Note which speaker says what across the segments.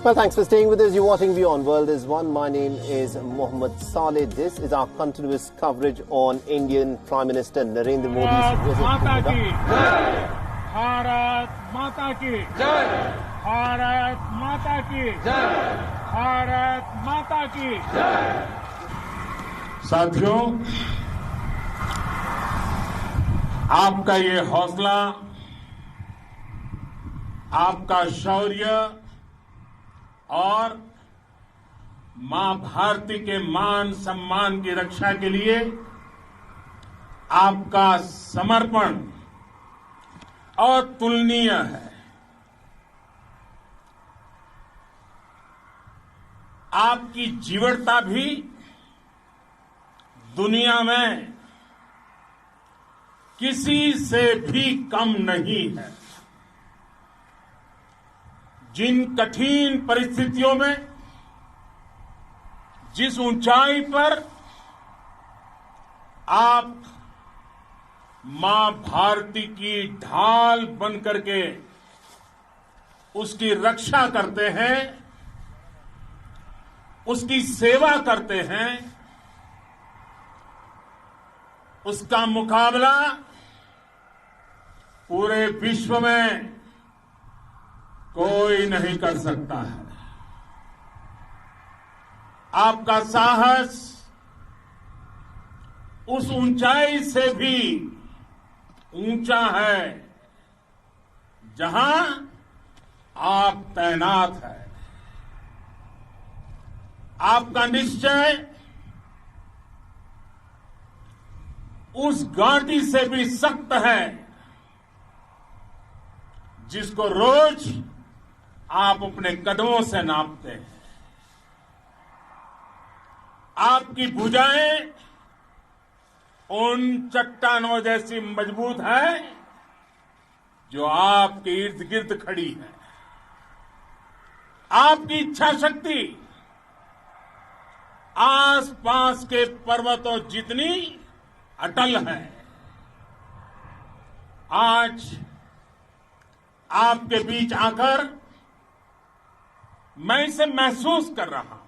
Speaker 1: Well, thanks for staying with us. You're watching Beyond World is One. My name is Mohammed Saleh. This is our continuous coverage on Indian Prime Minister Narendra Modi's visit to
Speaker 2: Bharat माता की जय, भारत माता की जय, भारत माता की जय। साथियों, आपका ये हौसला, आपका शौर्य और मां भारती के मान सम्मान की रक्षा के लिए आपका समर्पण अतुलनीय है। आपकी जीवटता भी दुनिया में किसी से भी कम नहीं है। जिन कठिन परिस्थितियों में, जिस ऊंचाई पर आप मां भारती की ढाल बन करके उसकी रक्षा करते हैं, उसकी सेवा करते हैं, उसका मुकाबला पूरे विश्व में कोई नहीं कर सकता है। आपका साहस उस ऊंचाई से भी ऊंचा है जहां आप तैनात हैं। आपका निश्चय उस घाटी से भी सख्त है जिसको रोज आप अपने कदमों से नापते हैं। आपकी भुजाएं उन चट्टानों जैसी मजबूत है जो आपके इर्द गिर्द खड़ी है। आपकी इच्छा शक्ति आसपास के पर्वतों जितनी अटल है। आज आपके बीच आकर मैं इसे महसूस कर रहा हूं,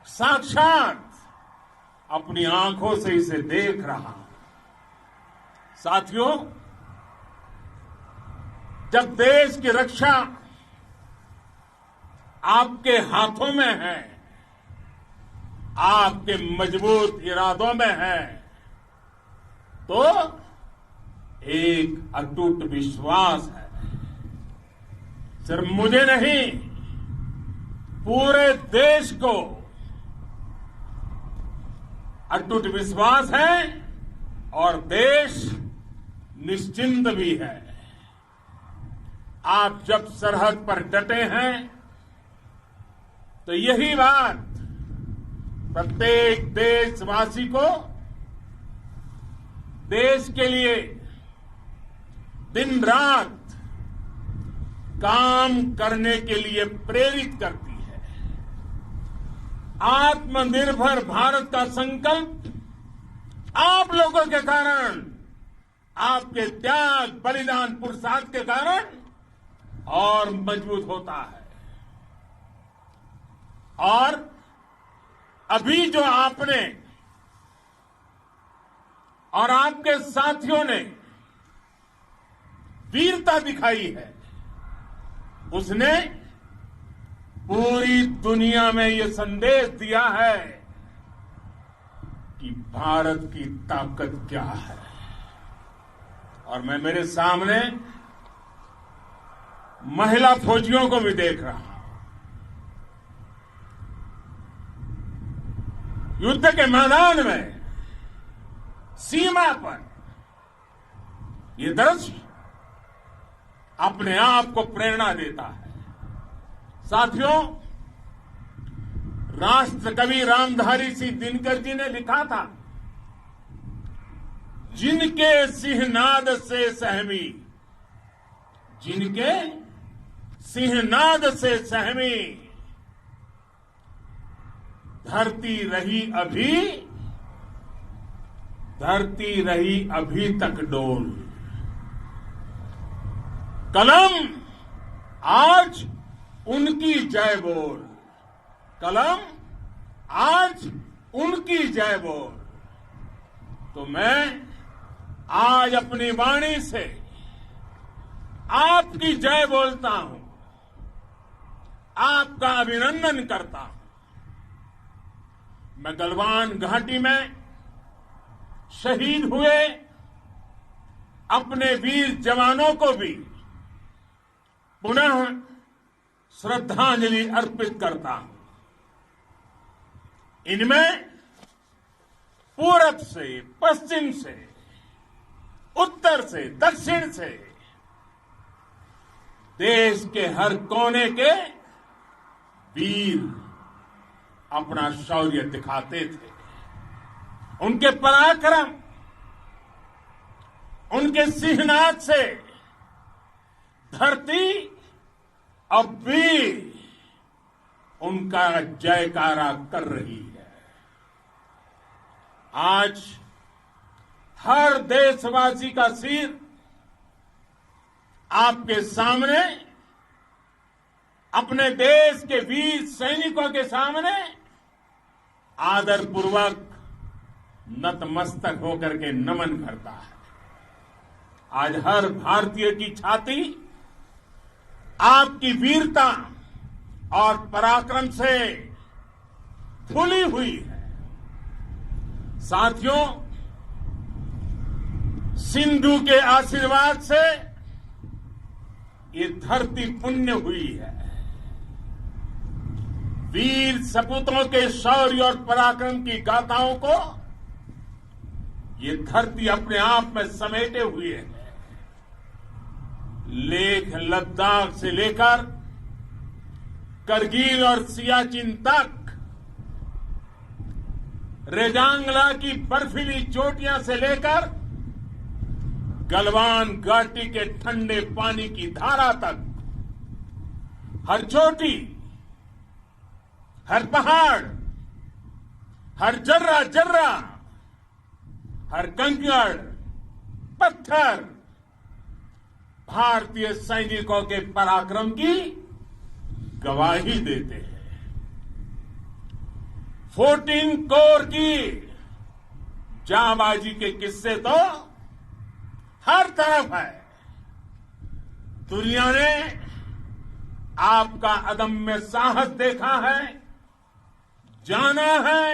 Speaker 2: साक्षात अपनी आंखों से इसे देख रहा हूं। साथियों, जब देश की रक्षा आपके हाथों में है, आपके मजबूत इरादों में है, तो एक अटूट विश्वास है। सिर्फ मुझे नहीं, पूरे देश को अटूट विश्वास है और देश निश्चिंत भी है। आप जब सरहद पर डटे हैं तो यही बात प्रत्येक देशवासी को देश के लिए दिन रात काम करने के लिए प्रेरित करती है। आत्मनिर्भर भारत का संकल्प आप लोगों के कारण, आपके त्याग, बलिदान, पुरुषार्थ के कारण और मजबूत होता है। और अभी जो आपने और आपके साथियों ने वीरता दिखाई है, उसने पूरी दुनिया में ये संदेश दिया है कि भारत की ताकत क्या है। और मैं मेरे सामने महिला फौजियों को भी देख रहा हूं। युद्ध के मैदान में, सीमा पर, ये दृश्य अपने आप को प्रेरणा देता है। साथियों, राष्ट्र कवि रामधारी सिंह दिनकर जी ने लिखा था, जिनके सिंहनाद से सहमी, जिनके सिंहनाद से सहमी, धरती रही अभी तक डोल। कलम आज उनकी जय बोल, कलम आज उनकी जय बोल। तो मैं आज अपनी वाणी से आपकी जय बोलता हूं, आपका अभिनंदन करता हूं। मैं गलवान घाटी में शहीद हुए अपने वीर जवानों को भी पुनः श्रद्धांजलि अर्पित करता हूं। इनमें पूरब से, पश्चिम से, उत्तर से, दक्षिण से देश के हर कोने के वीर अपना शौर्य दिखाते थे। उनके पराक्रम, उनके सिंहनाद से धरती अब भी उनका जयकारा कर रही है। आज हर देशवासी का सिर आपके सामने, अपने देश के वीर सैनिकों के सामने आदरपूर्वक नतमस्तक होकर के नमन करता है। आज हर भारतीय की छाती आपकी वीरता और पराक्रम से फूली हुई है। साथियों, सिंधु के आशीर्वाद से ये धरती पुण्य हुई है। वीर सपूतों के शौर्य और पराक्रम की गाथाओं को ये धरती अपने आप में समेटे हुए है। लेह लद्दाख से लेकर करगिल और सियाचिन तक, रेजांगला की बर्फीली चोटियां से लेकर गलवान घाटी के ठंडे पानी की धारा तक, हर चोटी, हर पहाड़, हर जर्रा जर्रा, हर कंकड़, पत्थर भारतीय सैनिकों के पराक्रम की गवाही देते हैं। 14 कोर की जांबाजी के किस्से तो हर तरफ है। दुनिया ने आपका अदम्य साहस देखा है, जाना है।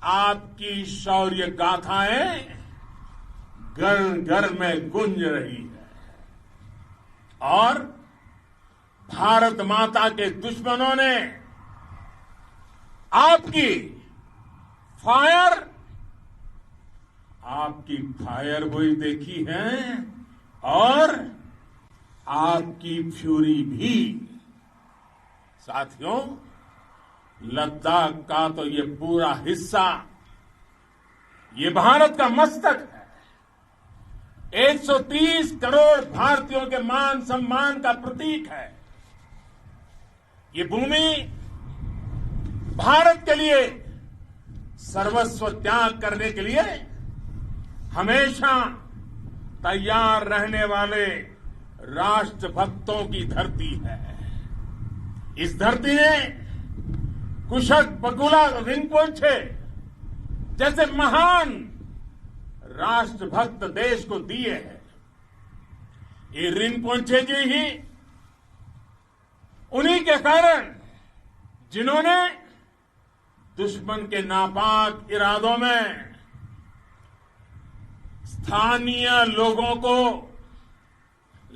Speaker 2: आपकी शौर्य गाथाएं घर घर में गूंज रही है और भारत माता के दुश्मनों ने आपकी फायर गोली देखी है और आपकी फ्यूरी भी। साथियों, लद्दाख का तो ये पूरा हिस्सा ये भारत का मस्तक है। 130 करोड़ भारतीयों के मान सम्मान का प्रतीक है। ये भूमि भारत के लिए सर्वस्व त्याग करने के लिए हमेशा तैयार रहने वाले राष्ट्रभक्तों की धरती है। इस धरती ने कुशक बकुला रिनपोंछे जैसे महान राष्ट्रभक्त देश को दिए हैं। ये रिनपोंछे जी ही उन्हीं के कारण जिन्होंने दुश्मन के नापाक इरादों में स्थानीय लोगों को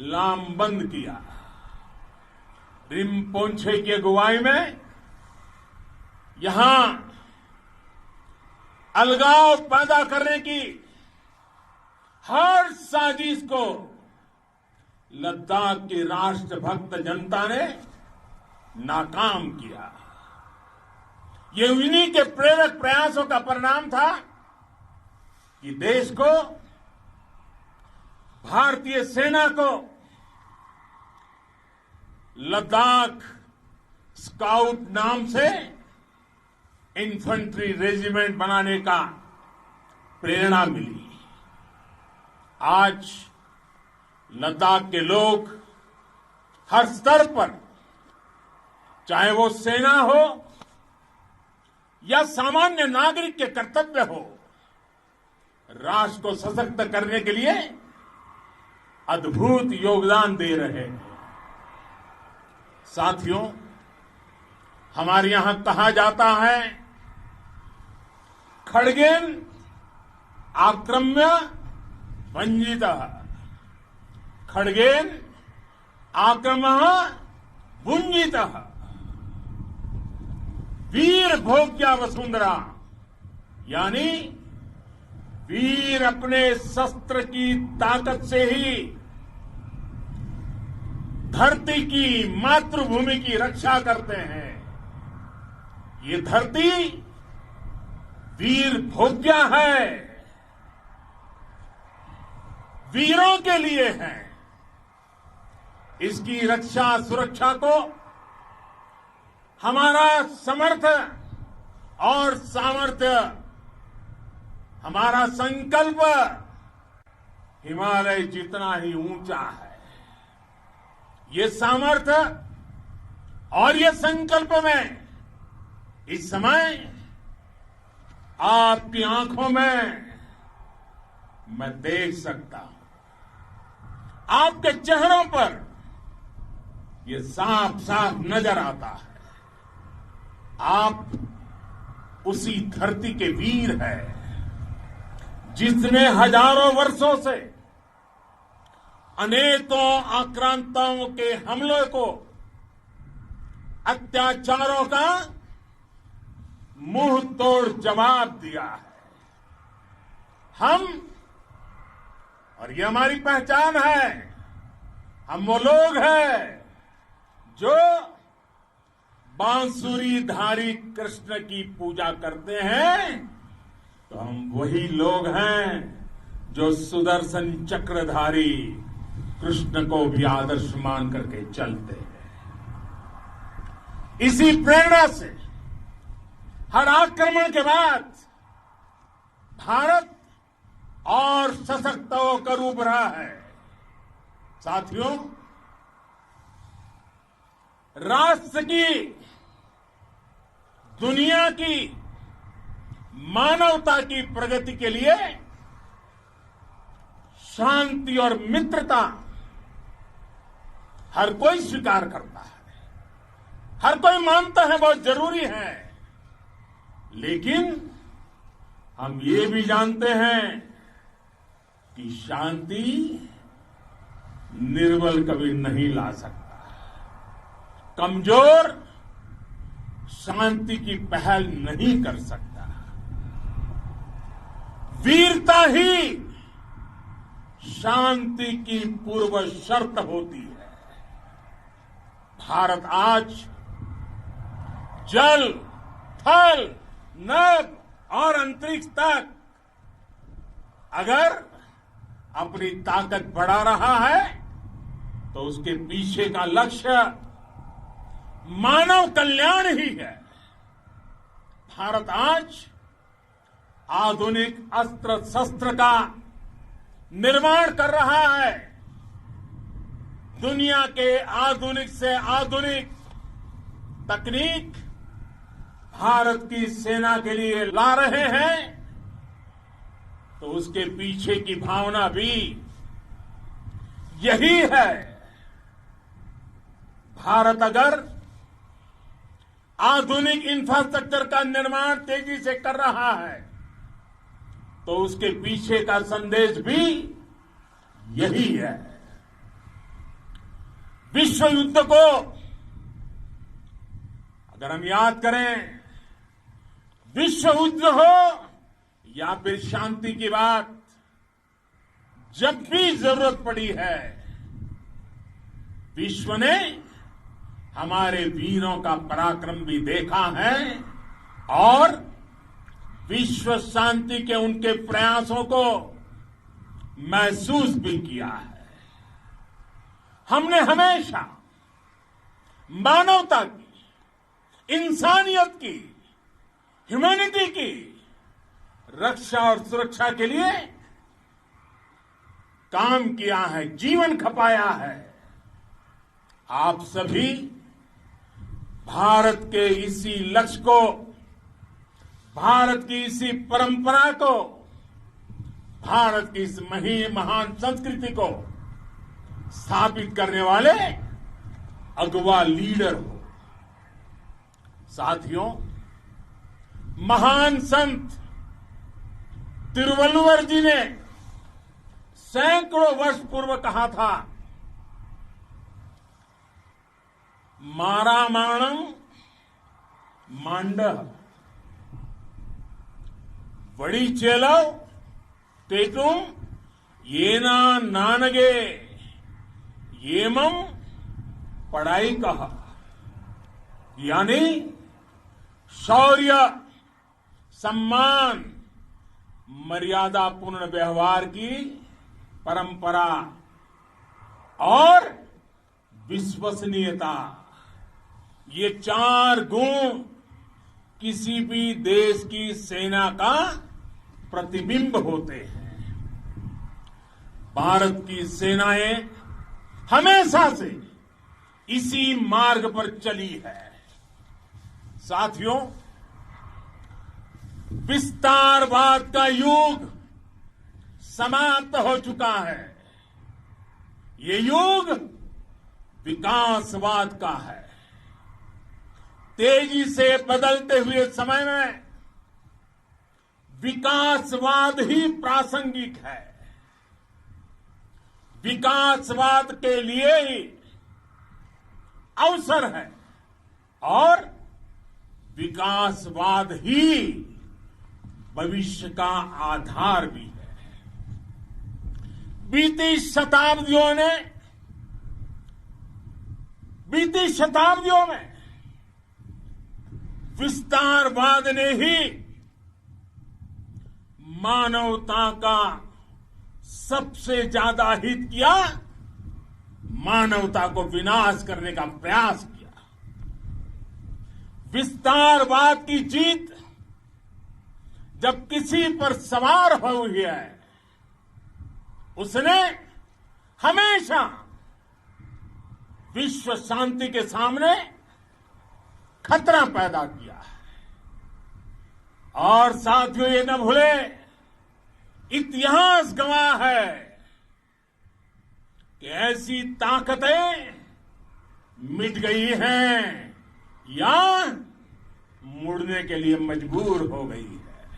Speaker 2: लामबंद किया। रिनपोंछे की अगुवाई में यहां अलगाव पैदा करने की हर साजिश को लद्दाख की राष्ट्रभक्त जनता ने नाकाम किया। ये उन्हीं के प्रेरक प्रयासों का परिणाम था कि देश को, भारतीय सेना को लद्दाख स्काउट नाम से इन्फेंट्री रेजिमेंट बनाने का प्रेरणा मिली। आज लद्दाख के लोग हर स्तर पर चाहे वो सेना हो या सामान्य नागरिक के कर्तव्य हो, राष्ट्र को सशक्त करने के लिए अद्भुत योगदान दे रहे हैं। साथियों, हमारे यहां कहा जाता है, खड्गेन आक्रम्य भंजितः, खड्गेन आक्रम्य भुंजितः, वीर भोग्या वसुंधरा, यानी वीर अपने शस्त्र की ताकत से ही धरती की, मातृभूमि की रक्षा करते हैं। ये धरती वीर भोग्या है, वीरों के लिए है। इसकी रक्षा सुरक्षा को हमारा समर्थ और सामर्थ्य, हमारा संकल्प हिमालय जितना ही ऊंचा है। ये सामर्थ्य और ये संकल्प में इस समय आपकी आंखों में मैं देख सकता हूं, आपके चेहरों पर ये साफ साफ नजर आता है। आप उसी धरती के वीर हैं जिसने हजारों वर्षों से अनेकों आक्रांताओं के हमलों को, अत्याचारों का मुंह तोड़ जवाब दिया है। हम, और ये हमारी पहचान है, हम वो लोग हैं जो बांसुरीधारी कृष्ण की पूजा करते हैं, तो हम वही लोग हैं जो सुदर्शन चक्रधारी कृष्ण को भी आदर्श मान करके चलते हैं। इसी प्रेरणा से हर आक्रमण के बाद भारत और सशक्त होकर उभरा है। साथियों, राष्ट्र की, दुनिया की, मानवता की प्रगति के लिए शांति और मित्रता हर कोई स्वीकार करता है, हर कोई मानता है बहुत जरूरी है। लेकिन हम ये भी जानते हैं कि शांति निर्बल कभी नहीं ला सकता। कमजोर शांति की पहल नहीं कर सकता। वीरता ही शांति की पूर्व शर्त होती है। भारत आज जल, थल, नभ और अंतरिक्ष तक अगर अपनी ताकत बढ़ा रहा है तो उसके पीछे का लक्ष्य मानव कल्याण ही है। भारत आज आधुनिक अस्त्र शस्त्र का निर्माण कर रहा है। दुनिया के आधुनिक से आधुनिक तकनीक भारत की सेना के लिए ला रहे हैं, तो उसके पीछे की भावना भी यही है। भारत अगर आधुनिक इंफ्रास्ट्रक्चर का निर्माण तेजी से कर रहा है तो उसके पीछे का संदेश भी यही है। विश्व युद्ध को अगर हम याद करें, विश्व युद्ध हो या फिर शांति की बात, जब भी जरूरत पड़ी है, विश्व ने हमारे वीरों का पराक्रम भी देखा है और विश्व शांति के उनके प्रयासों को महसूस भी किया है। हमने हमेशा मानवता की, इंसानियत की, ह्यूमैनिटी की रक्षा और सुरक्षा के लिए काम किया है, जीवन खपाया है। आप सभी भारत के इसी लक्ष्य को, भारत की इसी परंपरा को, भारत की इस महान संस्कृति को स्थापित करने वाले अगवा लीडर हो। साथियों, महान संत तिरुवल्लुवर जी ने सैकड़ों वर्ष पूर्व कहा था, मारामाणं मांडः वडिचेलव तेतुम येना नानगे येमं पढ़ाई कहा, यानी शौर्य, सम्मान, मर्यादापूर्ण व्यवहार की परंपरा और विश्वसनीयता, ये 4 गुण किसी भी देश की सेना का प्रतिबिंब होते हैं। भारत की सेनाएं हमेशा से इसी मार्ग पर चली है। साथियों, विस्तारवाद का युग समाप्त हो चुका है। ये युग विकासवाद का है। तेजी से बदलते हुए समय में विकासवाद ही प्रासंगिक है। विकासवाद के लिए ही अवसर है और विकासवाद ही भविष्य का आधार भी है। बीती शताब्दियों में विस्तारवाद ने ही मानवता का सबसे ज्यादा हित किया, मानवता को विनाश करने का प्रयास किया। विस्तारवाद की जीत जब किसी पर सवार हुई है, उसने हमेशा विश्व शांति के सामने खतरा पैदा किया है। और साथियों, ये न भूले, इतिहास गवाह है कि ऐसी ताकतें मिट गई हैं या मुड़ने के लिए मजबूर हो गई है।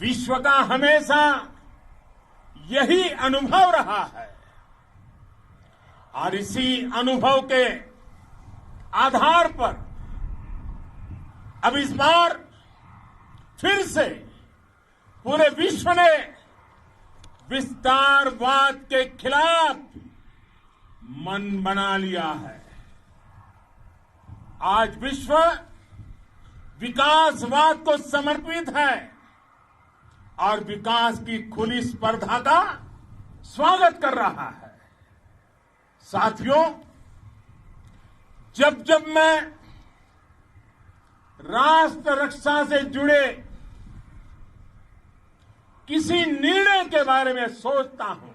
Speaker 2: विश्व का हमेशा यही अनुभव रहा है और इसी अनुभव के आधार पर अब इस बार फिर से पूरे विश्व ने विस्तारवाद के खिलाफ मन बना लिया है। आज विश्व विकासवाद को समर्पित है और विकास की खुली स्पर्धा का स्वागत कर रहा है। साथियों, जब जब मैं राष्ट्र रक्षा से जुड़े किसी निर्णय के बारे में सोचता हूं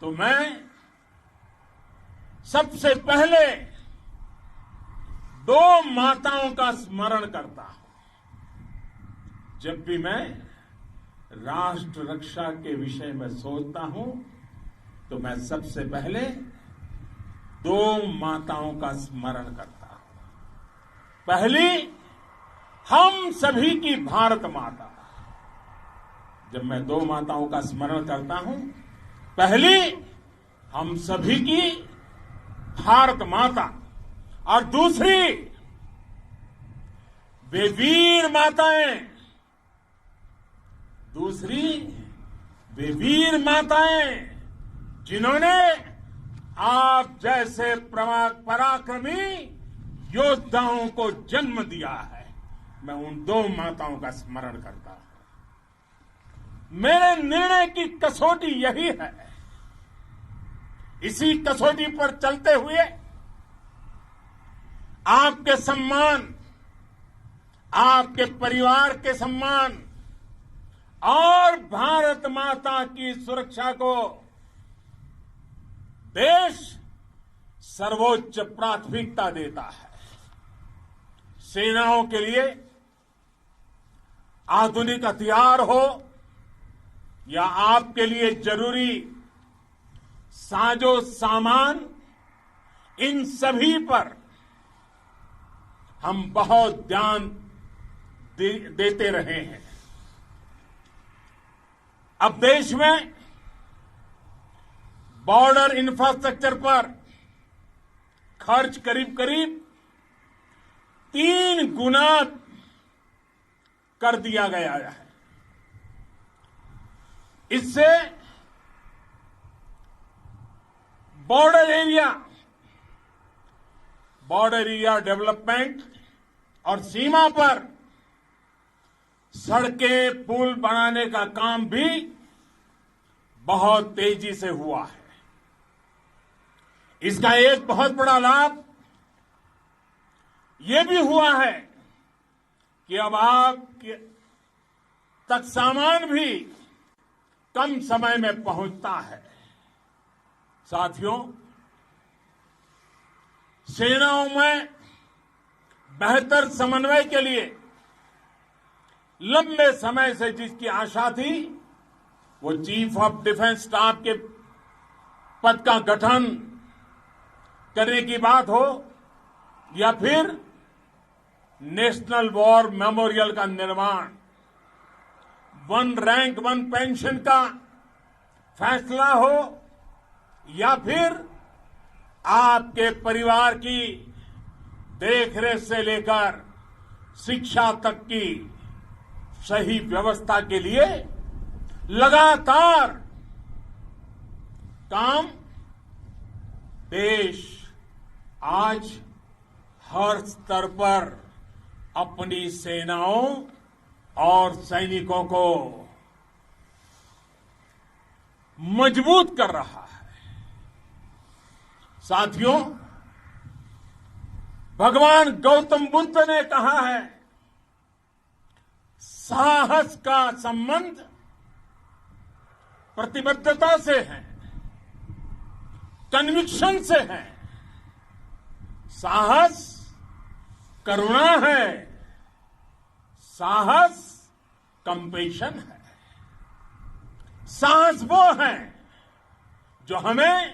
Speaker 2: तो मैं सबसे पहले 2 माताओं का स्मरण करता हूं। जब भी मैं राष्ट्र रक्षा के विषय में सोचता हूं तो मैं सबसे पहले 2 माताओं का स्मरण करता हूं। पहली, हम सभी की भारत माता। जब मैं 2 माताओं का स्मरण करता हूं, पहली हम सभी की भारत माता और दूसरी वे वीर माताएं, जिन्होंने आप जैसे पराक्रमी योद्धाओं को जन्म दिया है। मैं उन 2 माताओं का स्मरण करता हूं। मेरे निर्णय की कसौटी यही है। इसी कसौटी पर चलते हुए आपके सम्मान, आपके परिवार के सम्मान और भारत माता की सुरक्षा को देश सर्वोच्च प्राथमिकता देता है। सेनाओं के लिए आधुनिक हथियार हो या आपके लिए जरूरी साजो सामान, इन सभी पर हम बहुत ध्यान देते रहे हैं। अब देश में बॉर्डर इंफ्रास्ट्रक्चर पर खर्च करीब करीब 3 गुना कर दिया गया है। इससे बॉर्डर एरिया डेवलपमेंट और सीमा पर सड़कें, पुल बनाने का काम भी बहुत तेजी से हुआ है। इसका एक बहुत बड़ा लाभ ये भी हुआ है कि अब आप तक सामान भी कम समय में पहुंचता है। साथियों, सेनाओं में बेहतर समन्वय के लिए लंबे समय से जिसकी आशा थी, वो चीफ ऑफ डिफेंस स्टाफ के पद का गठन करने की बात हो या फिर नेशनल वॉर मेमोरियल का निर्माण, 1 रैंक 1 पेंशन का फैसला हो या फिर आपके परिवार की देखरेख से लेकर शिक्षा तक की सही व्यवस्था के लिए लगातार काम, देश आज हर स्तर पर अपनी सेनाओं और सैनिकों को मजबूत कर रहा है। साथियों, भगवान गौतम बुद्ध ने कहा है, साहस का संबंध प्रतिबद्धता से है, कन्विक्शन से है। साहस करुणा है, साहस कंपेशन है। साहस वो है जो हमें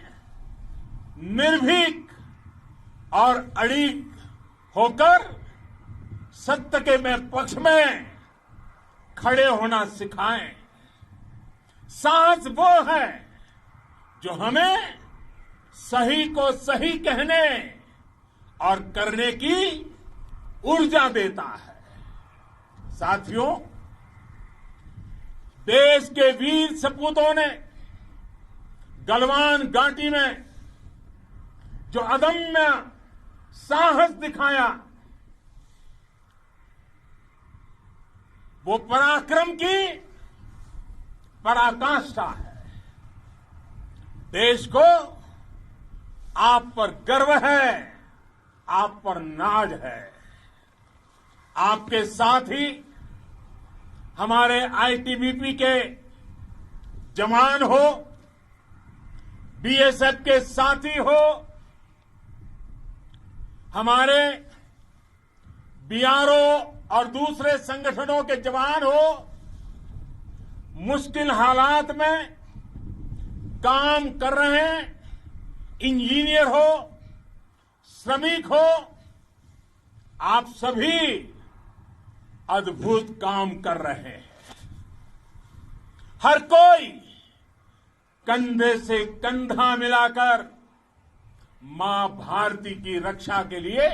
Speaker 2: निर्भीक और अड़िग होकर सत्य के पक्ष में खड़े होना सिखाएं। साहस वो है जो हमें सही को सही कहने और करने की ऊर्जा देता है। साथियों, देश के वीर सपूतों ने गलवान घाटी में जो अदम्य साहस दिखाया, वो पराक्रम की पराकाष्ठा है। देश को आप पर गर्व है, आप पर नाज है। आपके साथ ही हमारे आईटीबीपी के जवान हो, बीएसएफ के साथी हो, हमारे बीआरओ और दूसरे संगठनों के जवान हो, मुश्किल हालात में काम कर रहे हैं, इंजीनियर हो, श्रमिक हो, आप सभी अद्भुत काम कर रहे हैं। हर कोई कंधे से कंधा मिलाकर मां भारती की रक्षा के लिए,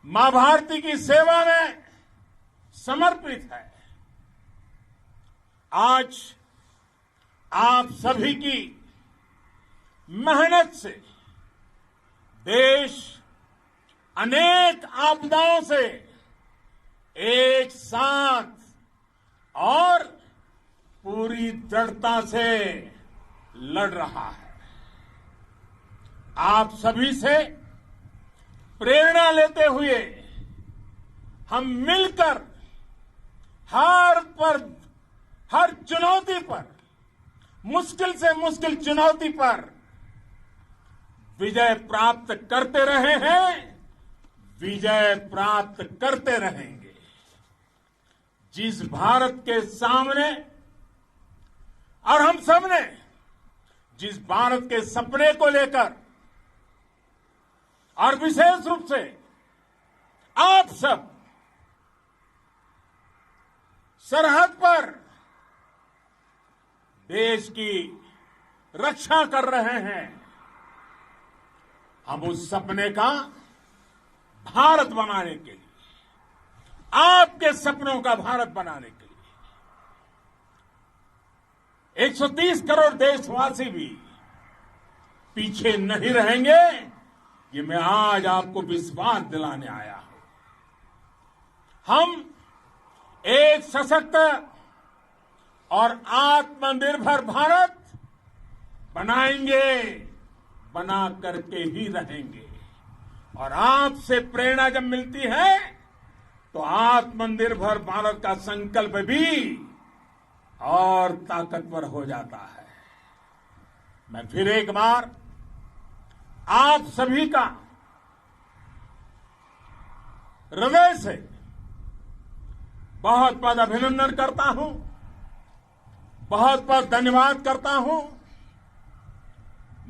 Speaker 2: मां भारती की सेवा में समर्पित है। आज आप सभी की मेहनत से देश अनेक आपदाओं से एक साथ और पूरी दृढ़ता से लड़ रहा है। आप सभी से प्रेरणा लेते हुए हम मिलकर हर चुनौती पर, मुश्किल से मुश्किल चुनौती पर विजय प्राप्त करते रहे हैं, विजय प्राप्त करते रहेंगे। जिस भारत के सामने और हम सबने जिस भारत के सपने को लेकर और विशेष रूप से आप सब सरहद पर देश की रक्षा कर रहे हैं, हम उस सपने का भारत बनाने के लिए, आपके सपनों का भारत बनाने के लिए 130 करोड़ देशवासी भी पीछे नहीं रहेंगे, ये मैं आज आपको विश्वास दिलाने आया हूं। हम एक सशक्त और आत्मनिर्भर भारत बनाएंगे, बना करके ही रहेंगे। और आपसे प्रेरणा जब मिलती है तो आत्मनिर्भर भारत का संकल्प भी और ताकतवर हो जाता है। मैं फिर एक बार आप सभी का हृदय से बहुत बहुत अभिनंदन करता हूं, बहुत बहुत धन्यवाद करता हूं।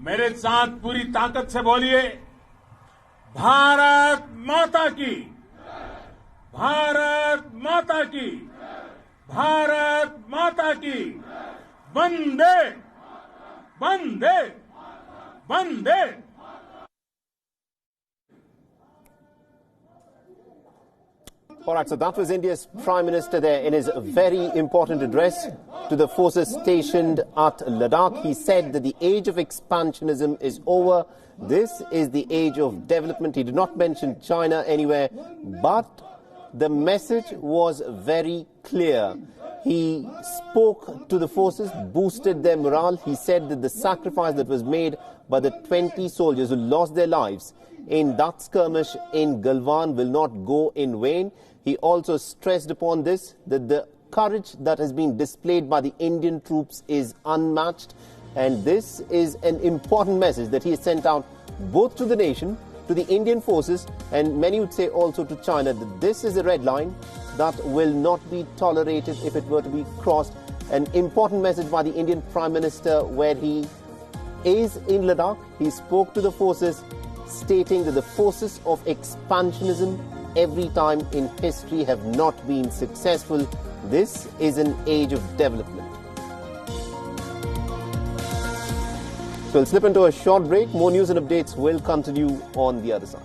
Speaker 2: मेरे साथ पूरी ताकत से बोलिए, भारत माता की, भारत माता की, भारत माता की, वंदे वंदे वंदे।
Speaker 1: All right, so that was India's Prime Minister there in his very important address to the forces stationed at Ladakh. He said that the age of expansionism is over. This is the age of development. He did not mention China anywhere, but the message was very clear. He spoke to the forces, boosted their morale. He said that the sacrifice that was made by the 20 soldiers who lost their lives in that skirmish in Galwan will not go in vain. He also stressed upon this, that the courage that has been displayed by the Indian troops is unmatched. And this is an important message that he has sent out both to the nation, to the Indian forces, and many would say also to China, that this is a red line that will not be tolerated if it were to be crossed. An important message by the Indian Prime Minister where he is in Ladakh. He spoke to the forces, stating that the forces of expansionism every time in history have not been successful. This is an age of development. So we'll slip into a short break. More news and updates will continue on the other side.